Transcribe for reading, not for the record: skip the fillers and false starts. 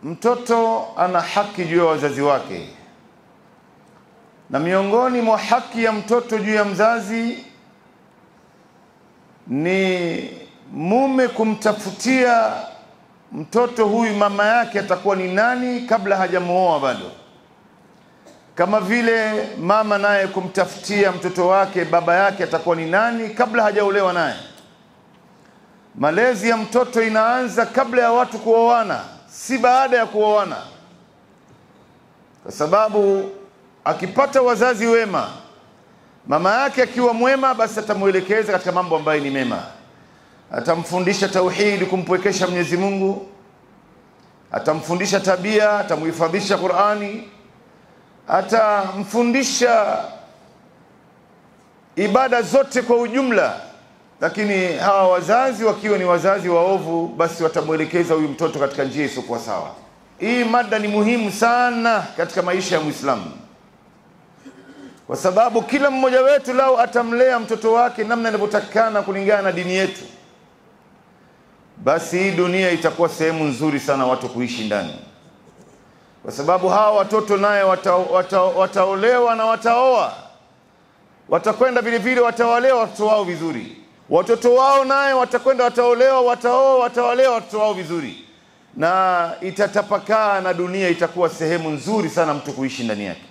Mtoto ana haki juu ya wazazi wake, na miongoni mwa haki ya mtoto juu ya mzazi ni mume kumtafutia mtoto huyu mama yake atakuwa ni nani kabla hajamuoa bado, kama vile mama naye kumtafutia mtoto wake baba yake atakuwa ni nani kabla hajaolewa naye. Malezi ya mtoto inaanza kabla ya watu kuoana, si baada ya kuoana, kwa sababu akipata wazazi wema, mama yake akiwa mwema, basi atamuelekeza katika mambo ambayo ni mema. Atamfundisha tauhidi, kumpwekesha Mwenyezi Mungu, atamfundisha tabia, atamuhifadhisha Qur'ani, atamfundisha ibada zote kwa ujumla. Lakini hawa wazazi wakiwa ni wazazi waovu, basi watamuelekeza huyu mtoto katika njia isiyokuwa sawa. Hii mada ni muhimu sana katika maisha ya Muislamu, kwa sababu kila mmoja wetu lao atamlea mtoto wake namna inavyotakikana kulingana na dini yetu, basi hii dunia itakuwa sehemu nzuri sana watu kuishi ndani, kwa sababu hawa watoto naye wataolewa na wataoa, watakwenda vile vile watawalea watoto wao vizuri. Watoto wao naye watakwenda wataolewa, wataoa, watawalea watoto wao vizuri, na itatapakaa na dunia itakuwa sehemu nzuri sana mtu kuishi ndani yake.